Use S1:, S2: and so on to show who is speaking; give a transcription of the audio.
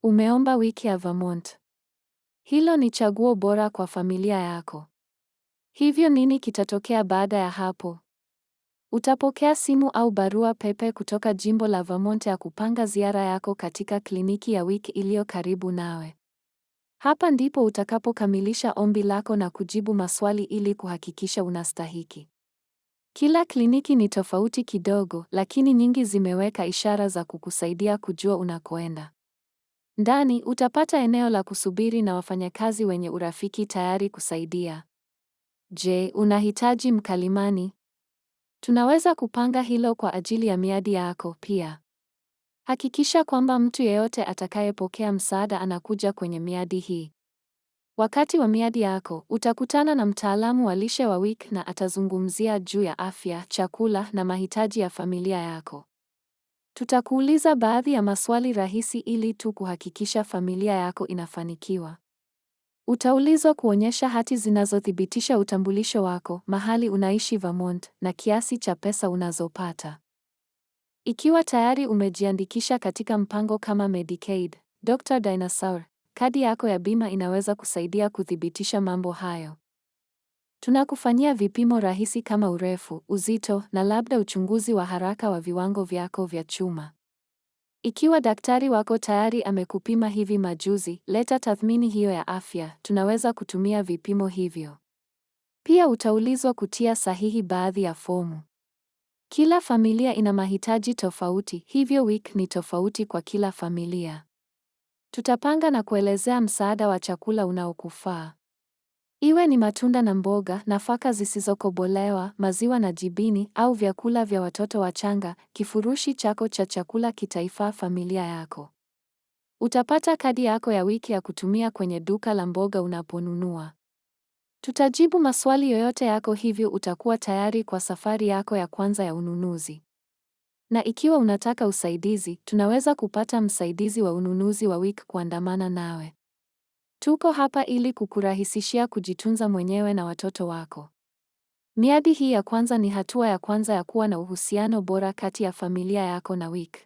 S1: Umeomba wiki ya Vermont. Hilo ni chaguo bora kwa familia yako. Hivyo nini kitatokea baada ya hapo? Utapokea simu au barua pepe kutoka jimbo la Vermont ya kupanga ziara yako katika kliniki ya wiki iliyo karibu nawe. Hapa ndipo utakapokamilisha ombi lako na kujibu maswali ili kuhakikisha unastahiki. Kila kliniki ni tofauti kidogo, lakini nyingi zimeweka ishara za kukusaidia kujua unakoenda. Ndani utapata eneo la kusubiri na wafanyakazi wenye urafiki tayari kusaidia. Je, unahitaji mkalimani? Tunaweza kupanga hilo kwa ajili ya miadi yako pia. Hakikisha kwamba mtu yeyote atakayepokea msaada anakuja kwenye miadi hii. Wakati wa miadi yako, utakutana na mtaalamu wa lishe wa wiki na atazungumzia juu ya afya, chakula na mahitaji ya familia yako. Tutakuuliza baadhi ya maswali rahisi ili tu kuhakikisha familia yako inafanikiwa. Utaulizwa kuonyesha hati zinazothibitisha utambulisho wako, mahali unaishi Vermont, na kiasi cha pesa unazopata. Ikiwa tayari umejiandikisha katika mpango kama Medicaid, Dr. Dinosaur, kadi yako ya bima inaweza kusaidia kuthibitisha mambo hayo. Tunakufanyia vipimo rahisi kama urefu, uzito na labda uchunguzi wa haraka wa viwango vyako vya chuma. Ikiwa daktari wako tayari amekupima hivi majuzi, leta tathmini hiyo ya afya, tunaweza kutumia vipimo hivyo. Pia utaulizwa kutia sahihi baadhi ya fomu. Kila familia ina mahitaji tofauti, hivyo wiki ni tofauti kwa kila familia. Tutapanga na kuelezea msaada wa chakula unaokufaa. Iwe ni matunda na mboga, nafaka zisizokobolewa, maziwa na jibini, au vyakula vya watoto wachanga, kifurushi chako cha chakula kitaifaa familia yako. Utapata kadi yako ya wiki ya kutumia kwenye duka la mboga unaponunua. Tutajibu maswali yoyote yako, hivyo utakuwa tayari kwa safari yako ya kwanza ya ununuzi. Na ikiwa unataka usaidizi, tunaweza kupata msaidizi wa ununuzi wa wiki kuandamana nawe. Tuko hapa ili kukurahisishia kujitunza mwenyewe na watoto wako. Miadi hii ya kwanza ni hatua ya kwanza ya kuwa na uhusiano bora kati ya familia yako na wiki.